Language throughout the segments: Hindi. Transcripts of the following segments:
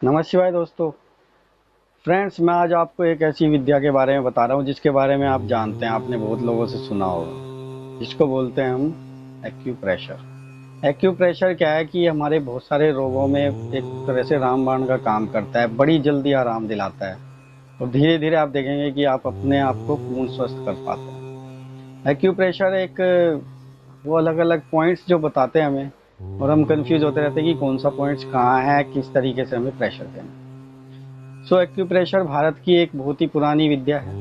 नमः शिवाय दोस्तों। फ्रेंड्स, मैं आज आपको एक ऐसी विद्या के बारे में बता रहा हूँ जिसके बारे में आप जानते हैं, आपने बहुत लोगों से सुना होगा, जिसको बोलते हैं हम एक्यूप्रेशर। एक्यूप्रेशर क्या है कि हमारे बहुत सारे रोगों में एक तरह से रामबाण का काम करता है, बड़ी जल्दी आराम दिलाता है और धीरे धीरे आप देखेंगे कि आप अपने आप को पूर्ण स्वस्थ कर पाते हैं। एक्यूप्रेशर एक वो अलग अलग पॉइंट्स जो बताते हैं हमें, और हम कंफ्यूज होते रहते हैं कि कौन सा पॉइंट्स कहाँ है, किस तरीके से हमें प्रेशर देना है। एक्यूप्रेशर भारत की एक बहुत ही पुरानी विद्या है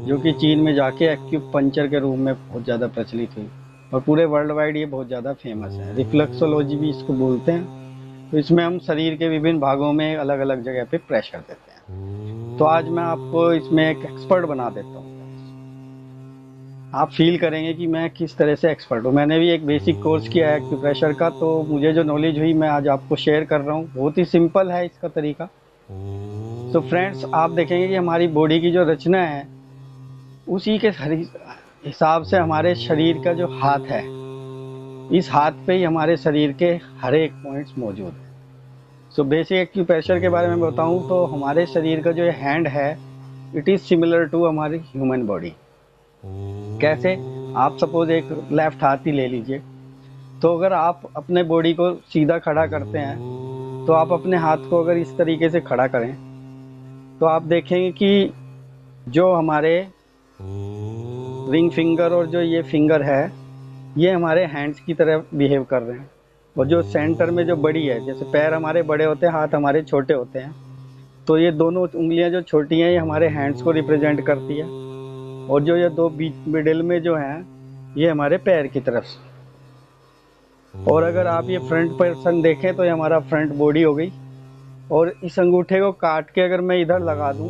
जो कि चीन में जाके एक्यूपंक्चर के रूप में बहुत ज़्यादा प्रचलित हुई और पूरे वर्ल्ड वाइड ये बहुत ज़्यादा फेमस है। रिफ्लेक्सोलॉजी भी इसको बोलते हैं। तो इसमें हम शरीर के विभिन्न भागों में अलग अलग जगह पे प्रेशर देते हैं। तो आज मैं आपको इसमें एक एक्सपर्ट बना देता हूँ। आप फील करेंगे कि मैं किस तरह से एक्सपर्ट हूँ। मैंने भी एक बेसिक कोर्स किया है एक्यूप्रेशर का, तो मुझे जो नॉलेज हुई मैं आज आपको शेयर कर रहा हूँ। बहुत ही सिंपल है इसका तरीका। फ्रेंड्स, आप देखेंगे कि हमारी बॉडी की जो रचना है उसी के हिसाब से हमारे शरीर का जो हाथ है, इस हाथ पे ही हमारे शरीर के हर एक पॉइंट्स मौजूद है। बेसिक एक्यूप्रेशर के बारे में बताऊं तो हमारे शरीर का जो ये हैंड है, इट इज सिमिलर टू हमारी ह्यूमन बॉडी। कैसे? आप सपोज एक लेफ्ट हाथ ही ले लीजिए, तो अगर आप अपने बॉडी को सीधा खड़ा करते हैं तो आप अपने हाथ को अगर इस तरीके से खड़ा करें तो आप देखेंगे कि जो हमारे रिंग फिंगर और जो ये फिंगर है, ये हमारे हैंड्स की तरह बिहेव कर रहे हैं। और जो सेंटर में जो बड़ी है, जैसे पैर हमारे बड़े होते हैं, हाथ हमारे छोटे होते हैं, तो ये दोनों उंगलियां जो छोटी हैं ये हमारे हैंड्स को रिप्रेजेंट करती है। और जो ये दो बीच मिडिल में जो हैं, ये हमारे पैर की तरफ से। और अगर आप ये फ्रंट पर्सन देखें तो ये हमारा फ्रंट बॉडी हो गई। और इस अंगूठे को काट के अगर मैं इधर लगा दूं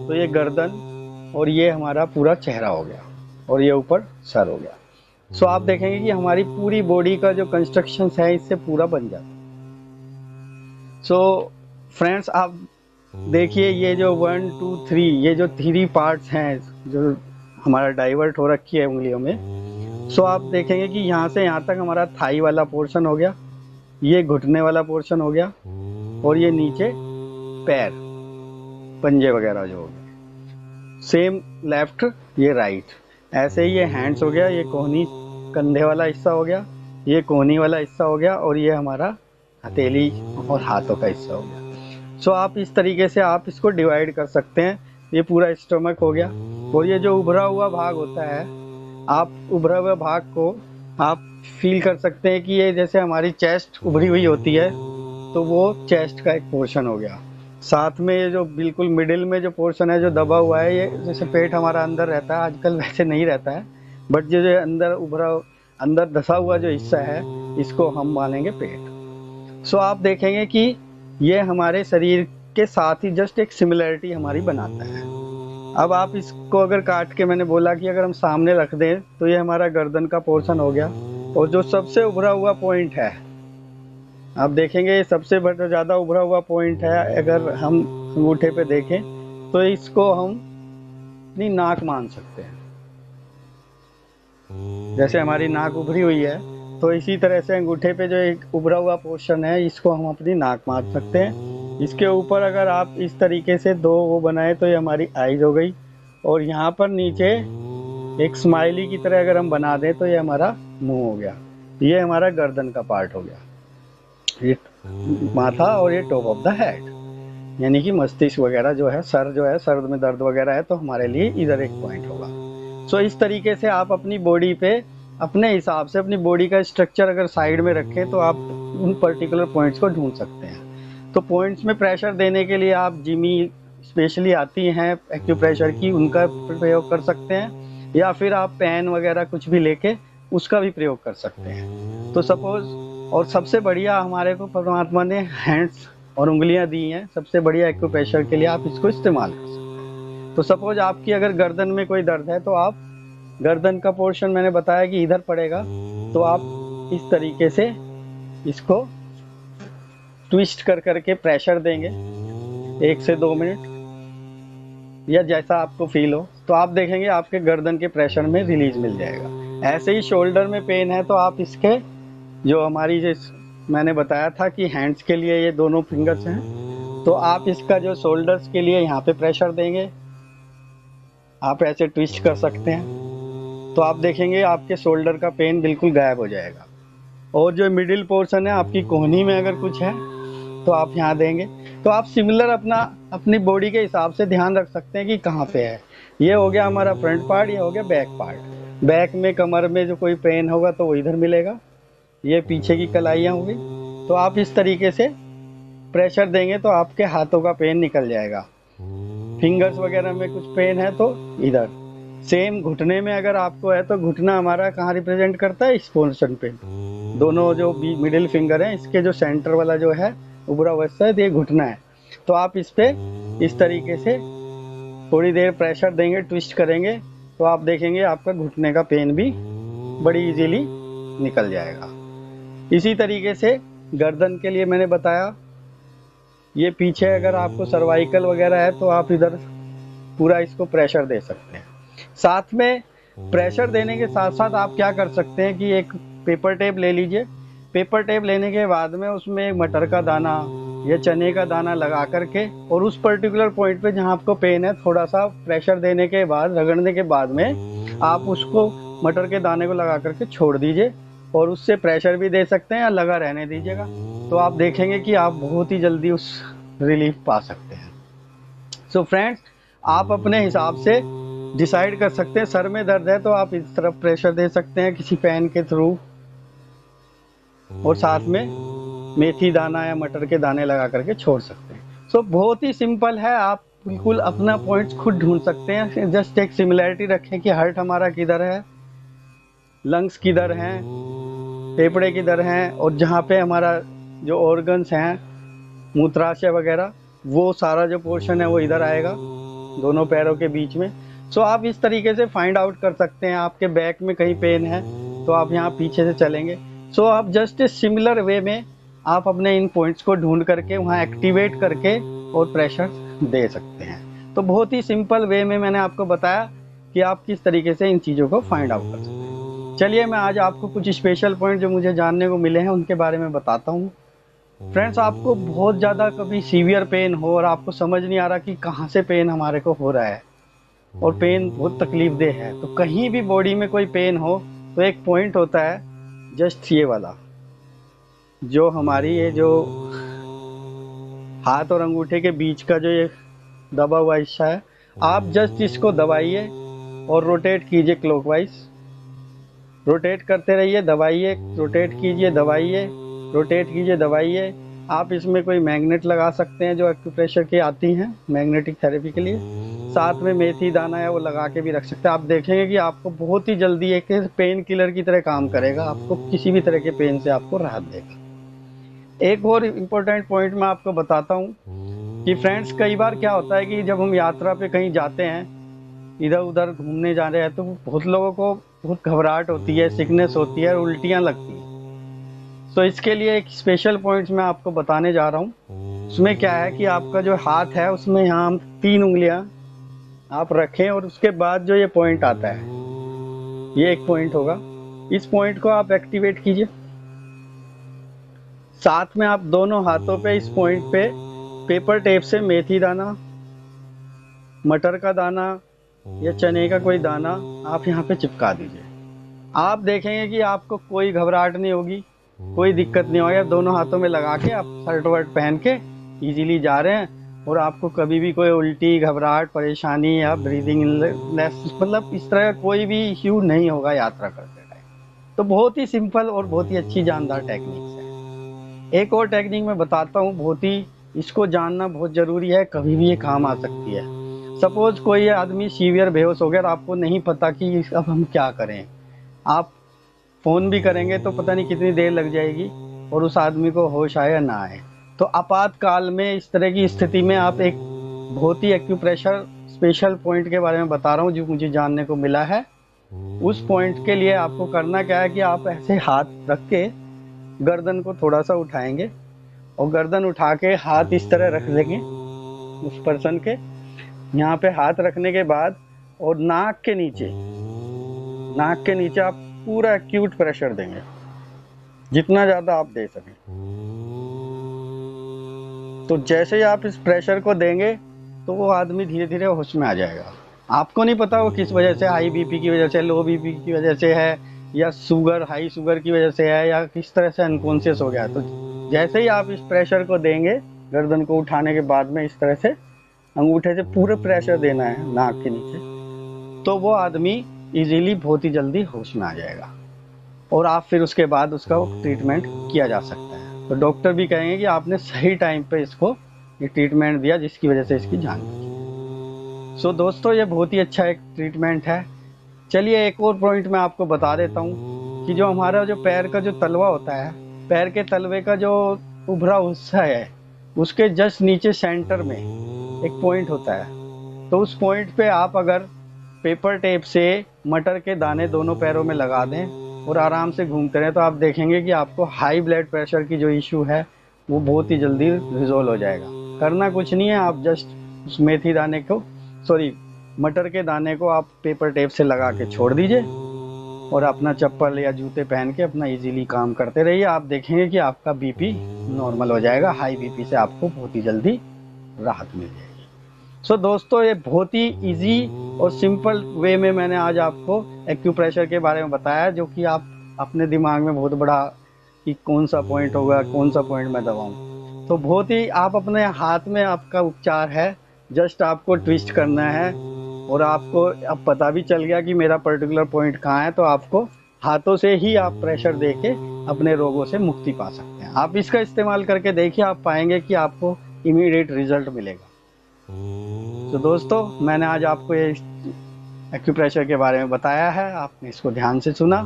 तो ये गर्दन और ये हमारा पूरा चेहरा हो गया और ये ऊपर सर हो गया। आप देखेंगे कि हमारी पूरी बॉडी का जो कंस्ट्रक्शन है इससे पूरा बन जाता है। फ्रेंड्स, आप देखिए ये जो 1 2 3, ये जो 3 पार्ट्स हैं जो हमारा डाइवर्ट हो रखी है उंगलियों में। आप देखेंगे कि यहाँ से यहाँ तक हमारा थाई वाला पोर्शन हो गया, ये घुटने वाला पोर्शन हो गया, और ये नीचे पैर, पंजे वगैरह जो हो गए। सेम लेफ्ट, ये राइट। ऐसे ही ये हैंड्स हो गया, ये कोहनी कंधे वाला हिस्सा हो गया, ये कोहनी वाला हिस्सा हो गया, और ये हमारा हथेली और हाथों का हिस्सा हो गया। आप इस तरीके से आप इसको डिवाइड कर सकते हैं। ये पूरा स्टमक हो गया। और ये जो उभरा हुआ भाग होता है, आप उभरा हुआ भाग को आप फील कर सकते हैं कि ये जैसे हमारी चेस्ट उभरी हुई होती है, तो वो चेस्ट का एक पोर्शन हो गया। साथ में ये जो बिल्कुल मिडिल में जो पोर्शन है जो दबा हुआ है, ये जैसे पेट हमारा अंदर रहता है, आजकल वैसे नहीं रहता है, बट जो अंदर उभरा अंदर धसा हुआ जो हिस्सा है, इसको हम मानेंगे पेट। आप देखेंगे कि ये हमारे शरीर के साथ ही जस्ट एक सिमिलरिटी हमारी बनाता है। अब आप इसको अगर काट के, मैंने बोला कि अगर हम सामने रख दें तो ये हमारा गर्दन का पोर्शन हो गया। और जो सबसे उभरा हुआ पॉइंट है, आप देखेंगे सबसे ज़्यादा उभरा हुआ पॉइंट है, अगर हम अंगूठे पे देखें तो इसको हम अपनी नाक मान सकते हैं। जैसे हमारी नाक उभरी हुई है, तो इसी तरह से अंगूठे पे जो एक उभरा हुआ पोर्शन है, इसको हम अपनी नाक मान सकते हैं। इसके ऊपर अगर आप इस तरीके से दो वो बनाए तो ये हमारी आईज हो गई। और यहाँ पर नीचे एक स्माइली की तरह अगर हम बना दें तो ये हमारा मुंह हो गया। ये हमारा गर्दन का पार्ट हो गया, ये माथा और ये टॉप ऑफ द हेड, यानी कि मस्तिष्क वगैरह जो है, सर जो है, सर में दर्द वगैरह है तो हमारे लिए इधर एक पॉइंट होगा। इस तरीके से आप अपनी बॉडी पे अपने हिसाब से अपनी बॉडी का स्ट्रक्चर अगर साइड में रखें तो आप उन पर्टिकुलर पॉइंट्स को ढूंढ सकते हैं। पॉइंट्स में प्रेशर देने के लिए आप जिमी स्पेशली आती हैं एक्यूप्रेशर की, उनका प्रयोग कर सकते हैं, या फिर आप पेन वगैरह कुछ भी लेके उसका भी प्रयोग कर सकते हैं। सपोज, और सबसे बढ़िया हमारे को परमात्मा ने हैंड्स और उंगलियां दी हैं, सबसे बढ़िया एक्यूप्रेशर के लिए आप इसको इस्तेमाल कर सकते हैं। सपोज आपकी अगर गर्दन में कोई दर्द है, तो आप गर्दन का पोर्शन मैंने बताया कि इधर पड़ेगा, तो आप इस तरीके से इसको ट्विस्ट कर करके प्रेशर देंगे 1 से 2 मिनट, या जैसा आपको फील हो, तो आप देखेंगे आपके गर्दन के प्रेशर में रिलीज मिल जाएगा। ऐसे ही शोल्डर में पेन है तो आप इसके जो हमारी जो मैंने बताया था कि हैंड्स के लिए ये दोनों फिंगर्स हैं, तो आप इसका जो शोल्डर्स के लिए यहाँ पे प्रेशर देंगे, आप ऐसे ट्विस्ट कर सकते हैं, तो आप देखेंगे आपके शोल्डर का पेन बिल्कुल गायब हो जाएगा। और जो मिडिल पोर्शन है आपकी कोहनी में अगर कुछ है तो आप यहाँ देंगे। तो आप सिमिलर अपनी बॉडी के हिसाब से ध्यान रख सकते हैं कि कहाँ पे है। ये हो गया हमारा फ्रंट पार्ट, ये हो गया बैक पार्ट। बैक में कमर में जो कोई पेन होगा तो वो इधर मिलेगा, ये पीछे की कलाइयाँ होगी। तो आप इस तरीके से प्रेशर देंगे तो आपके हाथों का पेन निकल जाएगा। फिंगर्स वगैरह में कुछ पेन है तो इधर। सेम घुटने में अगर आपको है तो घुटना हमारा कहाँ रिप्रेजेंट करता है, इस पोर्शन पे। दोनों जो मिडिल फिंगर हैं इसके जो सेंटर वाला जो है उभरा हुआ है, ये घुटना है। तो आप इस पे इस तरीके से थोड़ी देर प्रेशर देंगे, ट्विस्ट करेंगे, तो आप देखेंगे आपका घुटने का पेन भी बड़ी इजीली निकल जाएगा। इसी तरीके से गर्दन के लिए मैंने बताया, ये पीछे अगर आपको सर्वाइकल वगैरह है तो आप इधर पूरा इसको प्रेशर दे सकते हैं। साथ में प्रेशर देने के साथ साथ आप क्या कर सकते हैं कि एक पेपर टेप ले लीजिए। पेपर टेप लेने के बाद में उसमें मटर का दाना या चने का दाना लगा करके और उस पर्टिकुलर पॉइंट पे जहाँ आपको पेन है थोड़ा सा प्रेशर देने के बाद, रगड़ने के बाद में आप उसको मटर के दाने को लगा करके छोड़ दीजिए और उससे प्रेशर भी दे सकते हैं या लगा रहने दीजिएगा। तो आप देखेंगे कि आप बहुत ही जल्दी उस रिलीफ पा सकते हैं। सो फ्रेंड्स, आप अपने हिसाब से डिसाइड कर सकते हैं। सर में दर्द है तो आप इस तरफ प्रेशर दे सकते हैं किसी पेन के थ्रू, और साथ में मेथी दाना या मटर के दाने लगा करके छोड़ सकते हैं। सो बहुत ही सिंपल है, आप बिल्कुल अपना पॉइंट्स खुद ढूंढ सकते हैं। जस्ट एक सिमिलैरिटी रखें कि हार्ट हमारा किधर है, लंग्स किधर हैं, फेफड़े किधर हैं, और जहाँ पे हमारा जो ऑर्गन्स हैं, मूत्राशय वगैरह, वो सारा जो पोर्शन है वो इधर आएगा दोनों पैरों के बीच में। सो आप इस तरीके से फाइंड आउट कर सकते हैं। आपके बैक में कहीं पेन है तो आप यहाँ पीछे से चलेंगे। सो आप जस्ट सिमिलर वे में आप अपने इन पॉइंट्स को ढूंढ करके वहाँ एक्टिवेट करके और प्रेशर दे सकते हैं। तो बहुत ही सिंपल वे में मैंने आपको बताया कि आप किस तरीके से इन चीज़ों को फाइंड आउट कर सकते हैं। चलिए मैं आज आपको कुछ स्पेशल पॉइंट जो मुझे जानने को मिले हैं उनके बारे में बताता हूँ। फ्रेंड्स, आपको बहुत ज़्यादा कभी सीवियर पेन हो और आपको समझ नहीं आ रहा कि कहाँ से पेन हमारे को हो रहा है और पेन बहुत तकलीफदेह है, तो कहीं भी बॉडी में कोई पेन हो तो एक पॉइंट होता है जस्ट ये वाला, जो हमारी ये जो हाथ और अंगूठे के बीच का जो ये दबा हुआ हिस्सा है, आप जस्ट इसको दबाइए और रोटेट कीजिए क्लॉकवाइज। रोटेट करते रहिए, दबाइए, रोटेट कीजिए, दबाइए, रोटेट कीजिए, दबाइए। आप इसमें कोई मैग्नेट लगा सकते हैं जो एक्यूप्रेशर की आती हैं मैग्नेटिक थेरेपी के लिए। साथ में मेथी दाना है वो लगा के भी रख सकते हैं। आप देखेंगे कि आपको बहुत ही जल्दी एक पेन किलर की तरह काम करेगा, आपको किसी भी तरह के पेन से आपको राहत देगा। एक और इम्पोर्टेंट पॉइंट मैं आपको बताता हूँ कि फ्रेंड्स, कई बार क्या होता है कि जब हम यात्रा पे कहीं जाते हैं, इधर उधर घूमने जा रहे हैं, तो बहुत लोगों को बहुत घबराहट होती है, सिकनेस होती है, उल्टियाँ लगती हैं। तो इसके लिए एक स्पेशल पॉइंट्स मैं आपको बताने जा रहा हूँ। उसमें क्या है कि आपका जो हाथ है उसमें यहाँ हम 3 उंगलियाँ आप रखें और उसके बाद जो ये पॉइंट आता है, ये एक पॉइंट होगा, इस पॉइंट को आप एक्टिवेट कीजिए। साथ में आप दोनों हाथों पे इस पॉइंट पे पेपर टेप से मेथी दाना, मटर का दाना या चने का कोई दाना आप यहाँ पे चिपका दीजिए। आप देखेंगे कि आपको कोई घबराहट नहीं होगी, कोई दिक्कत नहीं होगी। दोनों हाथों में लगा के आप शर्ट वर्ट पहन के इजीली जा रहे हैं और आपको कभी भी कोई उल्टी, घबराहट, परेशानी या ब्रीदिंग इलनेस, मतलब इस तरह का कोई भी इश्यू नहीं होगा यात्रा करते टाइम। तो बहुत ही सिंपल और बहुत ही अच्छी जानदार टेक्निक्स है। एक और टेक्निक मैं बताता हूँ, बहुत ही इसको जानना बहुत ज़रूरी है, कभी भी ये काम आ सकती है। सपोज कोई आदमी सीवियर बेहोश हो गया और आपको नहीं पता कि अब हम क्या करें, आप फ़ोन भी करेंगे तो पता नहीं कितनी देर लग जाएगी और उस आदमी को होश आए या ना आए। तो आपातकाल में इस तरह की स्थिति में आप एक बहुत ही एक्यूप्रेशर स्पेशल पॉइंट के बारे में बता रहा हूँ जो मुझे जानने को मिला है। उस पॉइंट के लिए आपको करना क्या है कि आप ऐसे हाथ रख के गर्दन को थोड़ा सा उठाएंगे और गर्दन उठा के हाथ इस तरह रख देंगे उस पर्सन के यहाँ पे। हाथ रखने के बाद और नाक के नीचे आप पूरा एक्यूट प्रेशर देंगे, जितना ज़्यादा आप दे सकें। तो जैसे ही आप इस प्रेशर को देंगे तो वो आदमी धीरे धीरे होश में आ जाएगा। आपको नहीं पता वो किस वजह से, हाई बीपी की वजह से, लो बीपी की वजह से है, या शुगर, हाई शुगर की वजह से है, या किस तरह से अनकॉन्शियस हो गया। तो जैसे ही आप इस प्रेशर को देंगे, गर्दन को उठाने के बाद में इस तरह से अंगूठे से पूरे प्रेशर देना है नाक के नीचे, तो वो आदमी इजीली बहुत ही जल्दी होश में आ जाएगा और आप फिर उसके बाद उसका ट्रीटमेंट किया जा सकता है। तो डॉक्टर भी कहेंगे कि आपने सही टाइम पे इसको ये ट्रीटमेंट दिया जिसकी वजह से इसकी जान बची। सो दोस्तों, ये बहुत ही अच्छा एक ट्रीटमेंट है। चलिए एक और पॉइंट मैं आपको बता देता हूँ कि जो हमारा जो पैर का जो तलवा होता है, पैर के तलवे का जो उभरा हिस्सा है, उसके जस्ट नीचे सेंटर में एक पॉइंट होता है। तो उस पॉइंट पे आप अगर पेपर टेप से मटर के दाने दोनों पैरों में लगा दें और आराम से घूमते रहें, तो आप देखेंगे कि आपको हाई ब्लड प्रेशर की जो इशू है वो बहुत ही जल्दी रिजोल्व हो जाएगा। करना कुछ नहीं है, आप जस्ट उस मेथी दाने को, मटर के दाने को आप पेपर टेप से लगा के छोड़ दीजिए और अपना चप्पल या जूते पहन के अपना इजीली काम करते रहिए। आप देखेंगे कि आपका बीपी नॉर्मल हो जाएगा। हाई बीपी से आपको बहुत ही जल्दी राहत मिल जाएगी। सो दोस्तों, ये बहुत ही इजी और सिंपल वे में मैंने आज आपको एक्यूप्रेशर के बारे में बताया, जो कि आप अपने दिमाग में बहुत बड़ा कि कौन सा पॉइंट होगा, कौन सा पॉइंट मैं दबाऊं। तो बहुत ही आप अपने हाथ में आपका उपचार है, जस्ट आपको ट्विस्ट करना है और आपको अब पता भी चल गया कि मेरा पर्टिकुलर पॉइंट कहाँ है, तो आपको हाथों से ही आप प्रेशर देके अपने रोगों से मुक्ति पा सकते हैं। आप इसका इस्तेमाल करके देखिए, आप पाएंगे कि आपको इमीडिएट रिजल्ट मिलेगा। तो दोस्तों, मैंने आज आपको ये एक्यूप्रेशर के बारे में बताया है, आपने इसको ध्यान से सुना।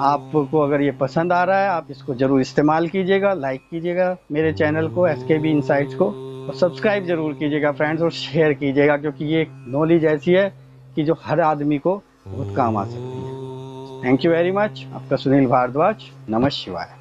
आपको अगर ये पसंद आ रहा है, आप इसको जरूर इस्तेमाल कीजिएगा, लाइक कीजिएगा मेरे चैनल को SKB इनसाइट्स को, और सब्सक्राइब जरूर कीजिएगा फ्रेंड्स, और शेयर कीजिएगा, क्योंकि ये नॉलेज ऐसी है कि जो हर आदमी को बहुत काम आ सकती है। Thank you very much. आपका सुनील भारद्वाज। नमः शिवाय।